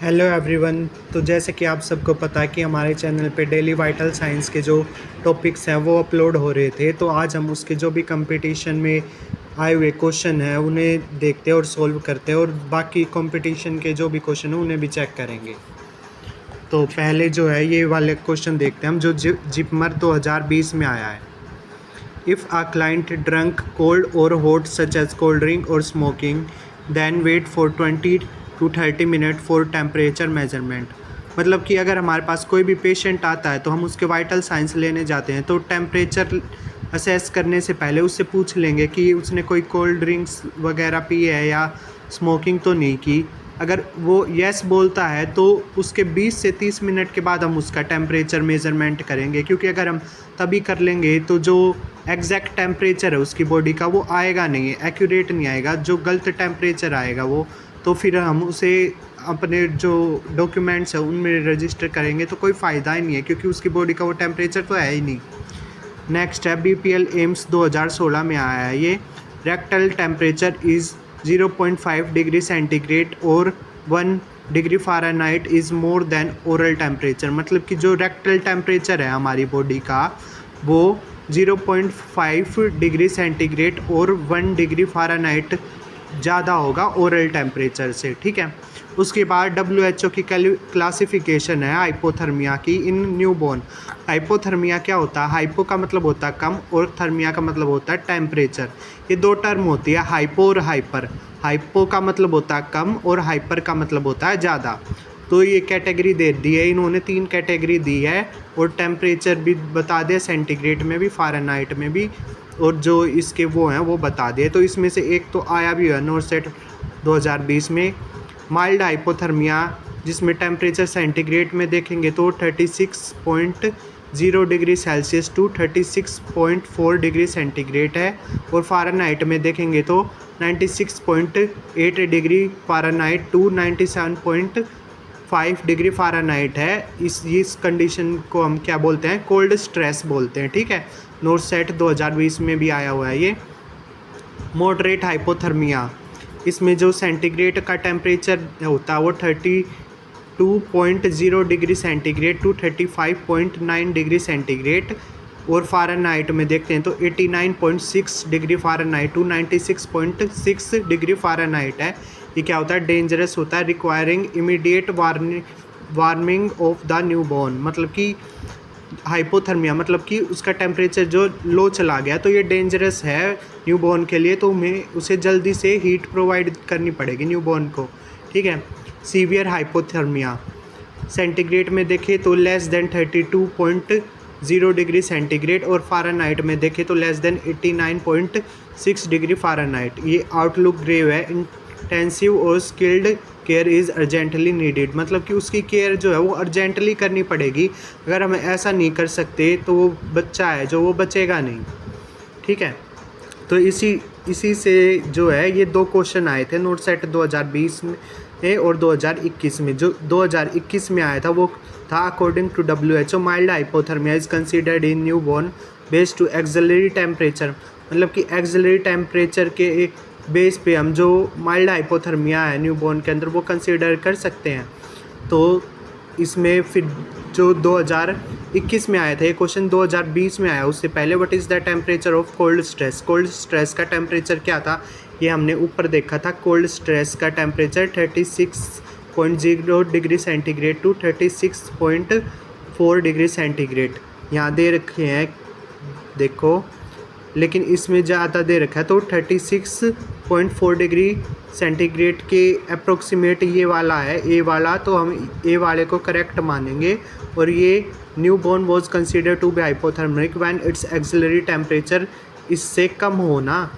Hello everyone. तो जैसे कि आप सबको पता है कि हमारे चैनल पे डेली वाइटल साइंस के जो टॉपिक्स हैं वो अपलोड हो रहे थे, तो आज हम उसके जो भी कंपटीशन में आए हुए क्वेश्चन हैं उन्हें देखते हैं और सॉल्व करते हैं, और बाकी कंपटीशन के जो भी क्वेश्चन हैं उन्हें भी चेक करेंगे। तो पहले जो है ये वाले क्वेश्चन देखते हैं हम, जो जिपमर 2020 में आया है। If a client drunk cold or hot such as cold drink or smoking, then wait for 20 to 30 minutes for temperature measurement। मतलब कि अगर हमारे पास कोई भी पेशेंट आता है तो हम उसके वाइटल साइंस लेने जाते हैं, तो टेम्परेचर असेस करने से पहले उससे पूछ लेंगे कि उसने कोई कोल्ड ड्रिंक्स वगैरह पी है या स्मोकिंग तो नहीं की। अगर वो येस बोलता है तो उसके 20 से 30 मिनट के बाद हम उसका टेम्परेचर मेज़रमेंट करेंगे, क्योंकि अगर हम तभी कर लेंगे तो जो एग्जैक्ट टेम्परेचर है उसकी बॉडी का वो आएगा नहीं, एक्यूरेट नहीं आएगा। जो गलत टेम्परेचर आएगा वो तो फिर हम उसे अपने जो डॉक्यूमेंट्स है उनमें रजिस्टर करेंगे तो कोई फ़ायदा ही नहीं है, क्योंकि उसकी बॉडी का वो टेम्परेचर तो है ही नहीं। नेक्स्ट है BPL एम्स 2016 में आया है ये। Rectal temperature is 0.5 degree centigrade और 1 degree Fahrenheit is more than oral temperature. मतलब कि जो रेक्टल टेम्परेचर है हमारी बॉडी का वो 0.5 डिग्री सेंटीग्रेड और 1 डिग्री फ़ारेनहाइट ज़्यादा होगा ओरल टेम्परेचर से, ठीक है। उसके बाद WHO की क्लासिफिकेशन है हाइपोथर्मिया की इन न्यूबॉर्न। हाइपोथर्मिया क्या होता है? हाइपो का मतलब होता है कम और थर्मिया का मतलब होता है टेम्परेचर। ये दो टर्म होती है, हाइपो और हाइपर। हाइपो का मतलब होता है कम और हाइपर का मतलब होता है ज़्यादा। तो ये कैटेगरी दे दी है इन्होंने, 3 कैटेगरी दी है, और टेम्परेचर भी बता दिया, सेंटीग्रेड में भी, फ़ारेनहाइट में भी, और जो इसके वो हैं वो बता दिए। तो इसमें से एक तो आया भी है नॉरसेट 2020 में, माइल्ड हाइपोथर्मिया, जिसमें टेम्परेचर सेंटीग्रेड में देखेंगे तो 36.0 degree Celsius to 36.4 degree centigrade है, और फ़ारेनहाइट में देखेंगे तो 96.8 degree Fahrenheit to 97.5 degree Fahrenheit है। इस कंडीशन को हम क्या बोलते हैं? कोल्ड स्ट्रेस बोलते हैं, ठीक है। नॉरसेट 2020 में भी आया हुआ है ये। मॉडरेट हाइपोथर्मिया, इसमें जो सेंटीग्रेड का टेम्परेचर होता है वो 32.0 degree centigrade to 35.9 degree centigrade, और फ़ारेनहाइट में देखते हैं तो 89.6 degree Fahrenheit to 96.6 degree Fahrenheit है। ये क्या होता है? डेंजरस होता है, requiring immediate warming of the newborn. मतलब कि हाइपोथर्मिया मतलब कि उसका टेम्परेचर जो लो चला गया तो ये डेंजरस है न्यूबॉर्न के लिए, तो हमें उसे जल्दी से हीट प्रोवाइड करनी पड़ेगी न्यूबॉर्न को, ठीक है। सीवियर हाइपोथर्मिया, सेंटीग्रेड में देखें तो लेस देन 32.0 डिग्री सेंटीग्रेड, और फ़ारेनहाइट में देखें तो लेस देन 89.6 डिग्री फ़ारेनहाइट। ये आउटलुक ग्रेव है। इंटेंसिव और skilled care is urgently needed, मतलब कि उसकी केयर जो है वो अर्जेंटली करनी पड़ेगी। अगर हम ऐसा नहीं कर सकते तो वो बच्चा है जो वो बचेगा नहीं, ठीक है। तो इसी से जो है ये 2 क्वेश्चन आए थे नॉरसेट 2020 में और 2021 में। जो 2021 में आया था वो था according to WHO mild hypothermia is considered in newborn based to axillary temperature. मतलब कि एक्सिलरी टेम्परेचर के बेस पे हम जो माइल्ड हाइपोथर्मिया है न्यूबॉर्न के अंदर वो कंसीडर कर सकते हैं। तो इसमें फिर जो 2021 में आया था ये क्वेश्चन 2020 में आया, उससे पहले what is the temperature of cold stress. Cold stress का टेम्परेचर क्या था ये हमने ऊपर देखा था। कोल्ड स्ट्रेस का temperature 36.0 degree centigrade to 36.4 degree centigrade यहाँ दे रखे हैं, देखो, लेकिन इसमें ज़्यादा दे रखा है तो 36.4 डिग्री सेंटीग्रेड के अप्रोक्सीमेट ये वाला है, ए वाला, तो हम ए वाले को करेक्ट मानेंगे। और ये newborn was consider to be hypothermic when its axillary temperature, इससे कम हो ना,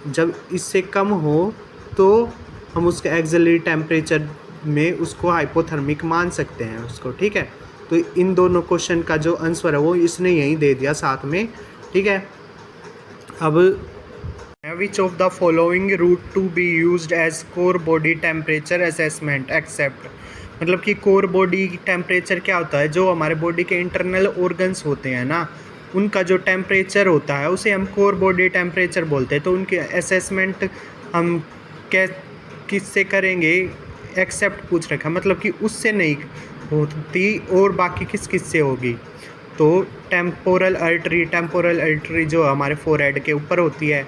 जब इससे कम हो तो हम उसके एक्सिलरी टेम्परेचर में उसको हाइपोथर्मिक मान सकते हैं उसको, ठीक है। तो इन दोनों क्वेश्चन का जो आंसर है वो इसने यहीं दे दिया साथ में, ठीक है। अब which of the following route to be used as core body temperature assessment except. मतलब कि कोर बॉडी टेम्परेचर क्या होता है? जो हमारे बॉडी के इंटरनल ऑर्गन्स होते हैं ना, उनका जो टेम्परेचर होता है उसे हम कोर बॉडी टेम्परेचर बोलते हैं। तो उनके असेसमेंट हम किससे करेंगे? एक्सेप्ट पूछ रखा, मतलब कि उससे नहीं होती और बाकी किस किस से होगी। तो टेम्पोरल अर्टरी जो हमारे फोरहेड के ऊपर होती है,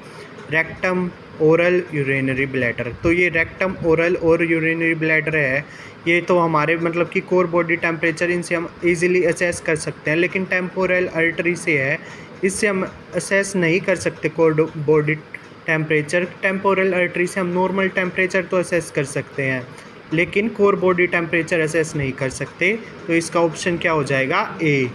रेक्टम, ओरल, यूरिनरी ब्लैडर। तो ये रेक्टम, ओरल और यूरिनरी ब्लैडर है, ये तो हमारे मतलब कि कोर बॉडी टेम्परेचर, इनसे हम इजीली असेस कर सकते हैं। लेकिन टेम्पोरल अर्टरी से है, इससे हम असेस नहीं कर सकते कोर बॉडी टेम्परेचर। टेम्पोरल अर्टरी से हम नॉर्मल टेम्परेचर तो असेस कर सकते हैं, लेकिन कोर बॉडी टेम्परेचर असेस नहीं कर सकते। तो इसका ऑप्शन क्या हो जाएगा, ए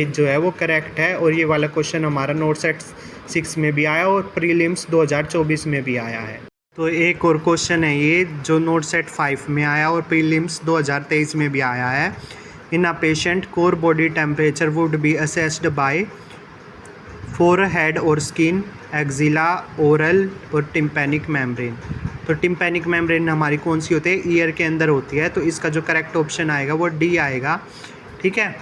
जो है वो करेक्ट है। और ये वाला क्वेश्चन हमारा नोट सेट 6 में भी आया और प्रीलिम्स 2024 में भी आया है। तो एक और क्वेश्चन है ये जो नोट सेट 5 में आया और प्रीलिम्स 2023 में भी आया है। In a patient core body temperature would be assessed by forehead और स्किन, एक्जिला, ओरल और टिम्पैनिक मेम्ब्रेन। तो टिम्पैनिक मेम्ब्रेन हमारी कौन सी होती है, ईयर के अंदर होती है। तो इसका जो करेक्ट ऑप्शन आएगा वो डी आएगा। ठीक है,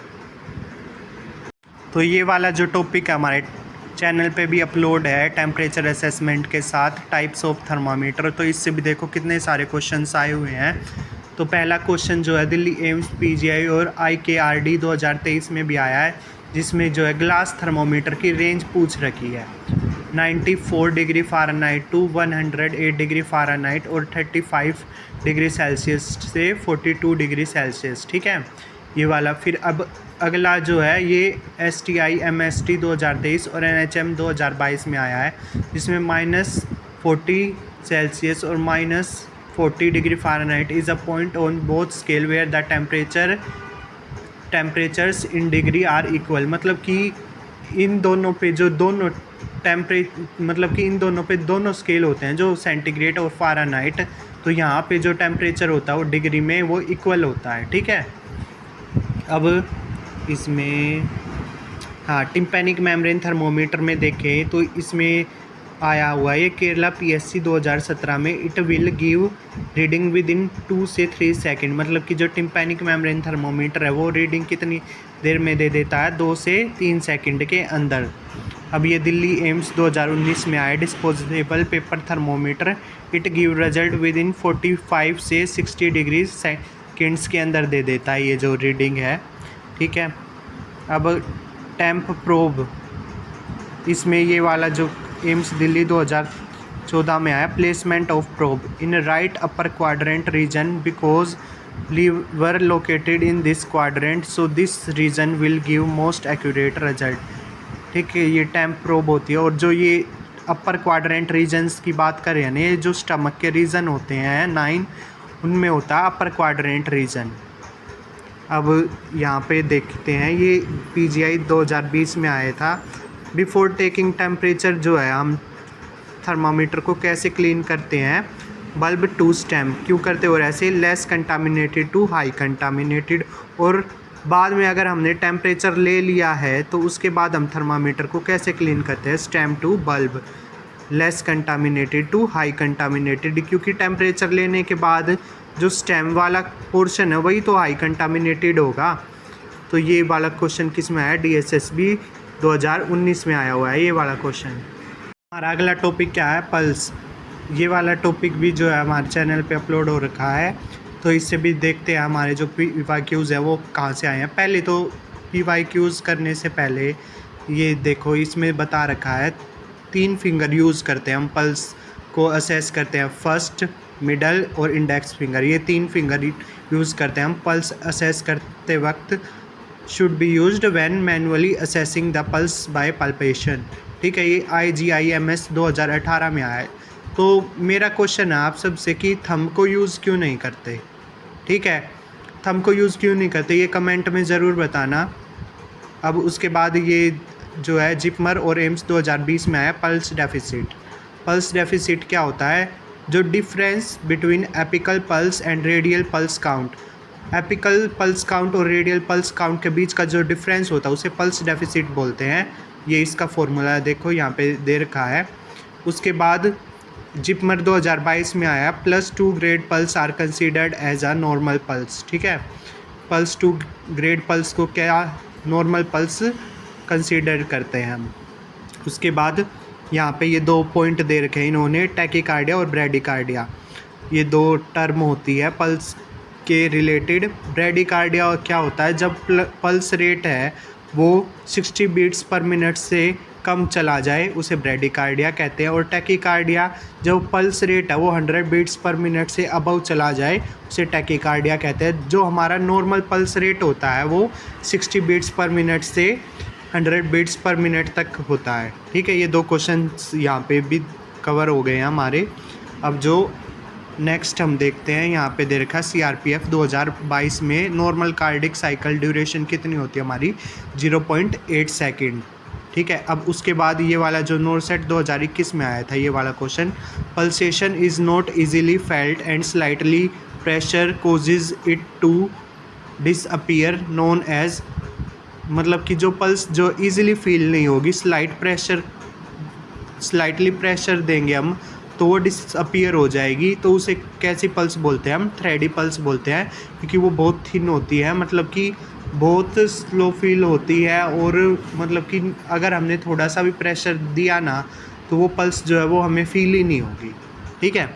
तो ये वाला जो टॉपिक है हमारे चैनल पे भी अपलोड है टेम्परेचर असेसमेंट के साथ, टाइप्स ऑफ थर्मामीटर। तो इससे भी देखो कितने सारे क्वेश्चंस आए हुए हैं। तो पहला क्वेश्चन जो है दिल्ली एम्स, पीजीआई और IKRD 2023 में भी आया है, जिसमें जो है ग्लास थर्मोमीटर की रेंज पूछ रखी है 94 degree Fahrenheit to 108 degree Fahrenheit और 35 डिग्री सेल्सियस से 42 डिग्री सेल्सियस। ठीक है, ये वाला। फिर अब अगला जो है ये STI MST 2023 और NHM 2022 में आया है, जिसमें -40 सेल्सियस और -40 degree Fahrenheit is a point on both scale where the temperatures in degree are equal. मतलब कि इन दोनों पे जो दोनों मतलब कि इन दोनों पे दोनों स्केल होते हैं, जो सेंटीग्रेड और फ़ारेनहाइट। तो यहाँ पे जो टेम्परेचर होता है वो डिग्री में वो इक्वल होता है। ठीक है, अब इसमें हाँ टिम्पैनिक मेम्ब्रेन थर्मोमीटर में देखें तो इसमें आया हुआ है केरला PSC 2017 में, it will give reading with in 2 से 3 सेकेंड। मतलब कि जो टिम्पैनिक मेम्ब्रेन थर्मोमीटर है वो रीडिंग कितनी देर में दे देता है, 2 से 3 सेकेंड के अंदर। अब ये दिल्ली एम्स 2019 में आया disposable paper thermometer, it give result with in 45 से 60 डिग्री सेकेंड्स के अंदर दे देता है ये जो रीडिंग है। ठीक है, अब टेम्प प्रोब, इसमें ये वाला जो एम्स दिल्ली 2014 में आया, placement of probe in right upper quadrant region because liver located in this quadrant, so this region will give most accurate result. ठीक है, ये टेम्प प्रोब होती है। और जो ये अपर क्वाड्रेंट रीजन्स की बात करें ना, ये जो स्टमक के रीजन होते हैं 9, उनमें होता है अपर क्वाड्रेंट रीजन। अब यहाँ पे देखते हैं ये PGI 2020 में आया था। बिफोर टेकिंग टेम्परेचर जो है हम थर्मामीटर को कैसे क्लीन करते हैं, बल्ब टू स्टेम क्यों करते हो, और ऐसे less contaminated to high contaminated. और बाद में अगर हमने टेम्परेचर ले लिया है तो उसके बाद हम थर्मामीटर को कैसे क्लीन करते हैं, stem to bulb, less contaminated to high contaminated. क्योंकि टेम्परेचर लेने के बाद जो स्टेम वाला पोर्शन है वही तो हाई कंटामिनेटेड होगा। तो ये वाला क्वेश्चन किस में आया, DSSB 2019 में आया हुआ है ये वाला क्वेश्चन। हमारा अगला टॉपिक क्या है, पल्स। ये वाला टॉपिक भी जो है हमारे चैनल पे अपलोड हो रखा है। तो इससे भी देखते हैं हमारे जो PYQs है वो कहाँ से आए हैं। पहले तो PYQs करने से पहले ये देखो इसमें बता रखा है 3 फिंगर यूज़ करते हैं हम पल्स को असेस करते हैं, फर्स्ट, मिडल और इंडेक्स फिंगर। ये 3 फिंगर यूज़ करते हैं हम पल्स असेस करते वक्त। Should be used when manually assessing the pulse by palpation. ठीक है, ये IGIMS 2018 में आया है। तो मेरा क्वेश्चन है आप सबसे कि थंब को यूज़ क्यों नहीं करते। ठीक है, थंब को यूज़ क्यों नहीं करते ये कमेंट में ज़रूर बताना। अब उसके बाद ये जो है जिपमर और एम्स 2020 में आया पल्स डेफिसिट। पल्स डेफिसिट क्या होता है, जो difference between apical pulse and radial pulse count. Apical pulse count और रेडियल पल्स काउंट के बीच का जो डिफरेंस होता है उसे पल्स डेफिसिट बोलते हैं। ये इसका फॉर्मूला देखो यहाँ पे दे रखा है। उसके बाद जिपमर 2022 में आया +2 grade pulse are considered as a normal pulse. ठीक है, +2 ग्रेड पल्स को क्या नॉर्मल पल्स कंसीडर करते हैं हम। उसके बाद यहाँ पे ये 2 पॉइंट दे रखे हैं इन्होंने, टैकीकार्डिया और ब्रैडीकार्डिया। ये दो टर्म होती है पल्स के रिलेटेड। ब्रेडिकार्डिया क्या होता है, जब पल्स रेट है वो 60 बीट्स पर मिनट से कम चला जाए उसे ब्रेडिकार्डिया कहते हैं। और टैकीकार्डिया, जब पल्स रेट है वो 100 बीट्स पर मिनट से अबव चला जाए उसे टैकीकार्डिया कहते हैं। जो हमारा नॉर्मल पल्स रेट होता है वो 60 बीट्स पर मिनट से 100 बीट्स पर मिनट तक होता है। ठीक है, ये दो क्वेश्चन यहाँ पे भी कवर हो गए हैं हमारे। अब जो नेक्स्ट हम देखते हैं, यहाँ पे दे रखा है CRPF 2022 में नॉर्मल कार्डिक साइकिल ड्यूरेशन कितनी होती है हमारी, 0.8 सेकेंड। ठीक है, अब उसके बाद ये वाला जो नोरसेट 2021 में आया था ये वाला question, pulsation is not easily felt and slightly pressure causes it to disappear known as, मतलब कि जो पल्स जो इजीली फील नहीं होगी, स्लाइटली प्रेशर देंगे हम तो वो डिसअपियर हो जाएगी, तो उसे कैसी पल्स बोलते हैं हम, थ्रेडी पल्स बोलते हैं, क्योंकि वो बहुत थिन होती है, मतलब कि बहुत स्लो फील होती है। और मतलब कि अगर हमने थोड़ा सा भी प्रेशर दिया ना तो वो पल्स जो है वो हमें फील ही नहीं होगी। ठीक है,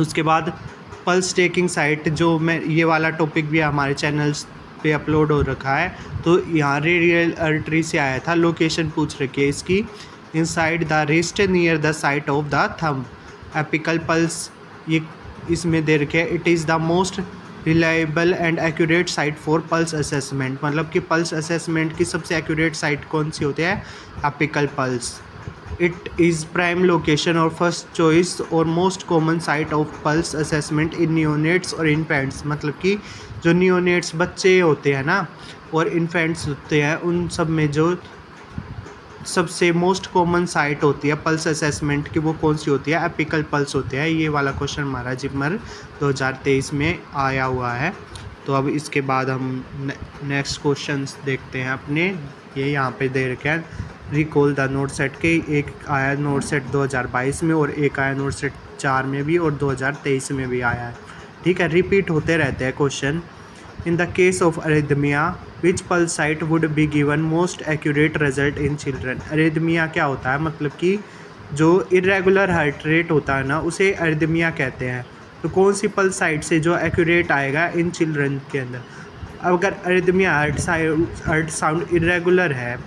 उसके बाद पल्स टेकिंग साइट, जो मैं ये वाला टॉपिक भी हमारे चैनल्स पे अपलोड हो रखा है, तो यहाँ रेडियल आर्टरी से आया था, लोकेशन पूछ रखी है इसकी, inside the wrist near the site of the thumb. Apical pulse ये इसमें दे रखे है, it is the most reliable and accurate site for pulse assessment, मतलब कि पल्स असेसमेंट की सबसे एक्यूरेट साइट कौन सी होती है, apical pulse. It is prime location और फर्स्ट चॉइस और most common site of pulse assessment in neonates और इन्फेंट्स, मतलब कि जो नियोनेट्स बच्चे होते हैं ना और इन्फेंट्स होते हैं उन सब में जो सबसे मोस्ट कॉमन साइट होती है पल्स असेसमेंट की वो कौन सी होती है, एपिकल पल्स होते हैं। ये वाला क्वेश्चन हमारा जिपमर 2023 में आया हुआ है। तो अब इसके बाद हम नेक्स्ट क्वेश्चंस देखते हैं अपने, ये यहाँ पे दे रखे हैं, रिकॉल द नोट सेट के, एक आया नोट सेट 2022 में और एक आया नोट सेट 4 में भी और 2023 में भी आया है। ठीक है, रिपीट होते रहते हैं question. In the case of arrhythmia which pulse site would be given most accurate result in children. Arrhythmia क्या होता है, मतलब कि जो इरेगुलर हार्ट रेट होता है ना उसे अरिथमिया कहते हैं। तो कौन सी पल्स साइट से जो एक्यूरेट आएगा इन चिल्ड्रन के अंदर, अगर अरिथमिया हार्ट साउंड इरेगुलर है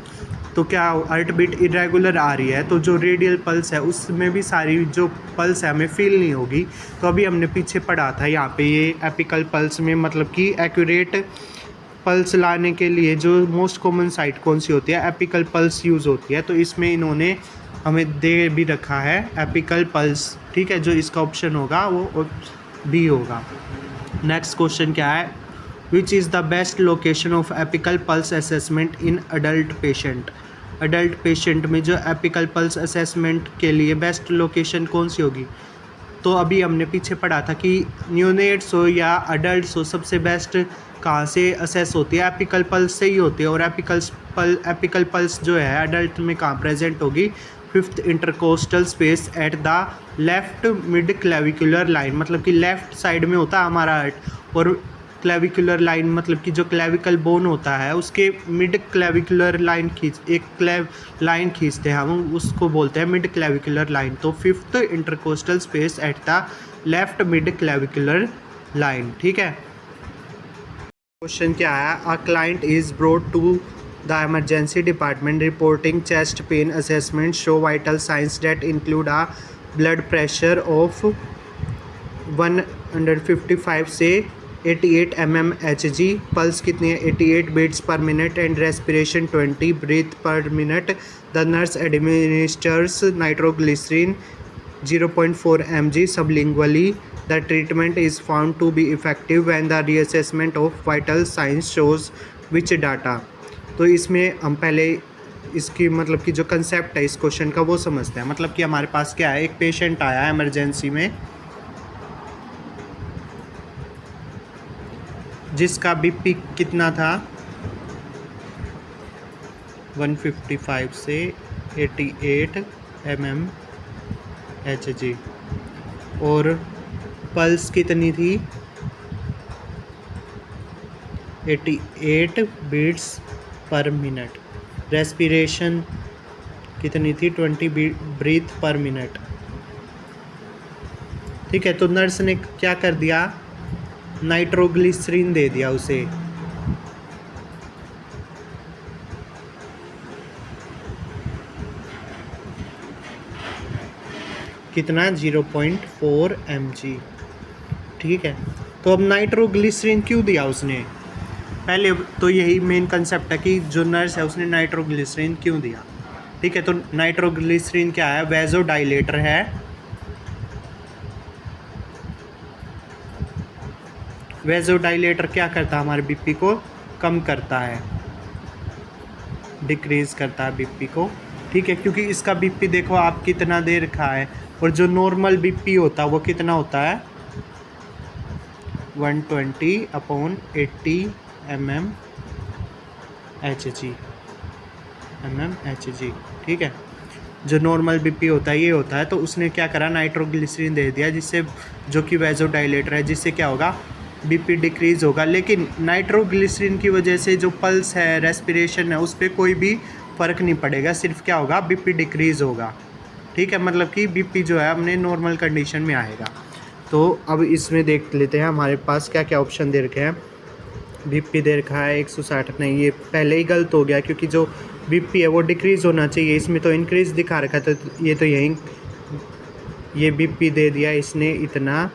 तो क्या हार्ट बीट इरेगुलर आ रही है तो जो रेडियल पल्स है उसमें भी सारी जो पल्स है हमें फील नहीं होगी। तो अभी हमने पीछे पढ़ा था यहाँ पे ये एपिकल पल्स में, मतलब कि एक्यूरेट पल्स लाने के लिए जो मोस्ट कॉमन साइट कौन सी होती है, एपिकल पल्स यूज़ होती है। तो इसमें इन्होंने हमें दे भी रखा है एपिकल पल्स। ठीक है, जो इसका ऑप्शन होगा वो बी होगा। नेक्स्ट क्वेश्चन क्या है, which is the best location of apical pulse assessment in adult patient. Adult patient में जो एपिकल पल्स असेसमेंट के लिए बेस्ट लोकेशन कौन सी होगी, तो अभी हमने पीछे पढ़ा था कि न्यूनेट्स हो या अडल्ट्स हो सबसे बेस्ट कहाँ से असेस होती है, एपिकल पल्स से ही होती है। और एपिकल पल्स जो है अडल्ट में कहाँ प्रेजेंट होगी, 5th intercostal space at the left mid clavicular line, मतलब कि लेफ्ट साइड में होता है हमारा हार्ट। और क्लेविकुलर लाइन मतलब कि जो क्लेविकल बोन होता है उसके मिड क्लेविकुलर लाइन लाइन खींचते हैं हम, उसको बोलते हैं मिड क्लेविकुलर लाइन। तो 5th intercostal space at the left mid clavicular line. ठीक है, क्वेश्चन क्या है, a client is brought to the emergency department reporting chest pain assessment show vital signs that include a blood pressure of 155 से 88 mmHg, pulse कितनी है 88 beats per minute and respiration 20 breath per minute. The nurse administers nitroglycerin 0.4 mg sublingually. The treatment is found to be effective when the reassessment of vital signs shows which data. तो इसमें हम पहले इसकी मतलब कि जो कंसेप्ट है इस क्वेश्चन का वो समझते हैं। मतलब कि हमारे पास क्या है, एक पेशेंट आया है इमरजेंसी में जिसका बीपी कितना था 155 से 88 mmHg और पल्स कितनी थी 88 बीट्स पर मिनट, रेस्पिरेशन कितनी थी 20 ब्रीथ पर मिनट। ठीक है, तो नर्स ने क्या कर दिया, नाइट्रोग्लिसरीन दे दिया उसे। कितना, 0.4 mg। ठीक है, तो अब नाइट्रोग्लिसरीन क्यों दिया उसने, पहले तो यही मेन कंसेप्ट है कि जो नर्स है उसने नाइट्रोग्लिसरीन क्यों दिया। ठीक है, तो नाइट्रोग्लिसरीन क्या है, वेजोडाइलेटर है। वेजोडाइलेटर क्या करता है, हमारे बीपी को कम करता है, डिक्रीज़ करता है बीपी को। ठीक है, क्योंकि इसका बीपी देखो आप कितना दे रखा है, और जो नॉर्मल बीपी होता है वो कितना होता है, 120/80 mmHg। ठीक है, जो नॉर्मल बीपी होता है ये होता है। तो उसने क्या करा, नाइट्रोग्लिसरीन दे दिया, जिससे जो कि वेजोडाइलेटर है, जिससे क्या होगा, बीपी डिक्रीज़ होगा। लेकिन नाइट्रोग्लिसरीन की वजह से जो पल्स है, रेस्पिरेशन है, उस पर कोई भी फ़र्क नहीं पड़ेगा, सिर्फ क्या होगा, बीपी डिक्रीज़ होगा। ठीक है, मतलब कि बीपी जो है अपने नॉर्मल कंडीशन में आएगा। तो अब इसमें देख लेते हैं हमारे पास क्या क्या ऑप्शन दे रखे हैं। बीपी दे रखा है 160, नहीं ये पहले ही गलत हो गया, क्योंकि जो बीपी है वो डिक्रीज़ होना चाहिए, इसमें तो इंक्रीज़ दिखा रखा था। तो ये तो यहीं ये बीपी दे दिया इसने इतना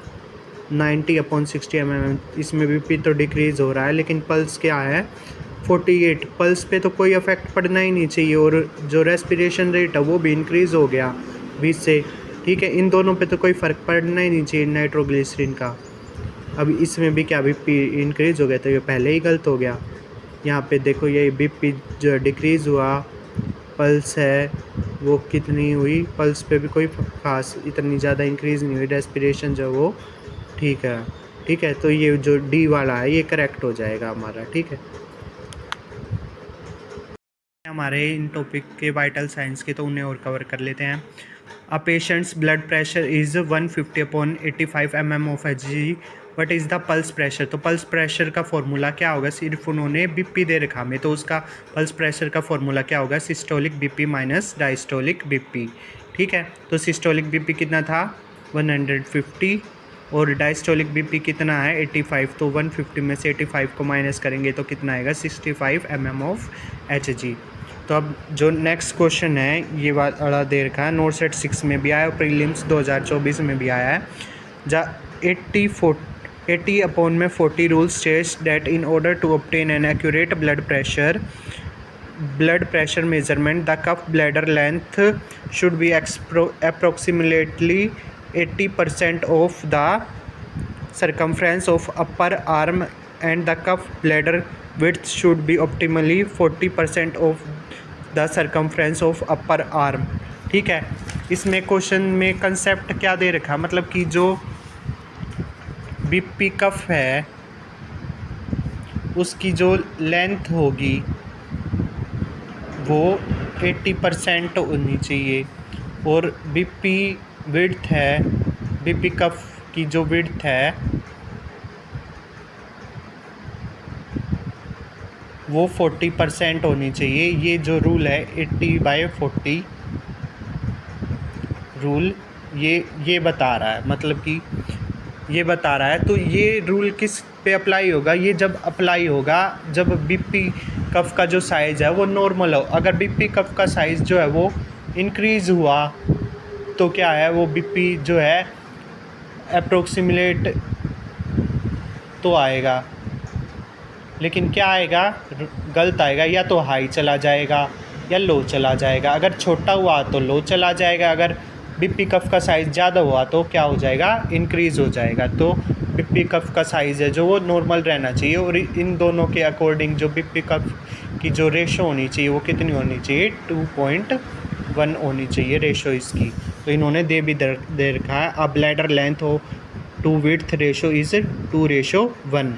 90/60 mm, इसमें बीपी तो डिक्रीज़ हो रहा है, लेकिन पल्स क्या है 48। पल्स पे तो कोई इफेक्ट पड़ना ही नहीं चाहिए, और जो रेस्पिरेशन रेट है वो भी इंक्रीज़ हो गया 20 से। ठीक है, इन दोनों पे तो कोई फ़र्क पड़ना ही नहीं चाहिए नाइट्रोग्लिसरीन का। अब इसमें भी क्या बीपी इंक्रीज़ हो गया, तो ये पहले ही गलत हो गया। यहाँ पे देखो ये बीपी जो डिक्रीज़ हुआ, पल्स है वो कितनी हुई, पल्स पे भी कोई खास इतनी ज़्यादा इंक्रीज़ नहीं हुई, रेस्पिरेशन जो वो ठीक है। ठीक है, तो ये जो डी वाला है ये करेक्ट हो जाएगा हमारा। ठीक है, हमारे इन टॉपिक के वाइटल साइंस के, तो उन्हें और कवर कर लेते हैं। A patient's blood pressure is 150/85 mmHg, what is the pulse pressure. तो पल्स प्रेशर का फॉर्मूला क्या होगा, सिर्फ उन्होंने बीपी दे रखा में, तो उसका पल्स प्रेशर का फॉर्मूला क्या होगा, systolic BP minus diastolic BP. ठीक है, तो सिस्टोलिक बीपी कितना था 150, और डायस्टोलिक बीपी कितना है 85। तो 150 में से 85 को माइनस करेंगे तो कितना आएगा 65 mmHg। तो अब जो नेक्स्ट क्वेश्चन है ये वाला दे रखा है, नोट सेट 6 में भी आया और प्रीलिम्स 2024 में भी आया है। जहाँ 80/40 rule states that in order to obtain an accurate blood pressure measurement the cuff bladder length should be approximately 80% of the circumference of upper arm and the cuff bladder width should be optimally 40% of the circumference of upper arm. ठीक है, इसमें question में concept क्या दे रखा, मतलब कि जो BP कफ है उसकी जो लेंथ होगी वो 80% होनी चाहिए, और बीपी विड्थ है, बीपी कफ की जो विड्थ है वो 40% होनी चाहिए। ये जो रूल है 80/40 रूल ये बता रहा है, मतलब कि ये बता रहा है। तो ये रूल किस पे अप्लाई होगा, ये जब अप्लाई होगा जब बीपी कफ का जो साइज़ है वो नॉर्मल हो। अगर बीपी कफ का साइज़ जो है वो इंक्रीज़ हुआ तो क्या है, वो बीपी जो है अप्रोक्सीमेट तो आएगा, लेकिन क्या आएगा, गलत आएगा, या तो हाई चला जाएगा या लो चला जाएगा। अगर छोटा हुआ तो लो चला जाएगा, अगर बीपी कफ का साइज़ ज़्यादा हुआ तो क्या हो जाएगा, इंक्रीज़ हो जाएगा। तो बीपी कफ का साइज़ है जो वो नॉर्मल रहना चाहिए, और इन दोनों के अकॉर्डिंग जो बीपी कफ की जो रेशो होनी चाहिए वो कितनी होनी चाहिए, 2.1 होनी चाहिए रेशो इसकी। तो इन्होंने दे रखा है, अब ब्लैडर लेंथ हो to width ratio is 2:1।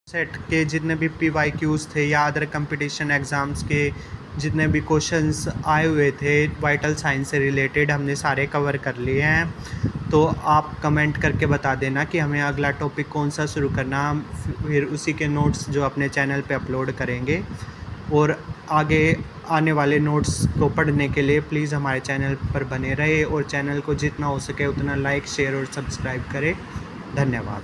Set के जितने भी PYQs थे या अदर कंपटीशन एग्ज़ाम्स के जितने भी क्वेश्चंस आए हुए थे वाइटल साइंस से रिलेटेड, हमने सारे कवर कर लिए हैं। तो आप कमेंट करके बता देना कि हमें अगला टॉपिक कौन सा शुरू करना, हम फिर उसी के नोट्स जो अपने चैनल पे अपलोड करेंगे, और आगे आने वाले नोट्स को पढ़ने के लिए प्लीज़ हमारे चैनल पर बने रहे और चैनल को जितना हो सके उतना लाइक शेयर और सब्सक्राइब करें। धन्यवाद।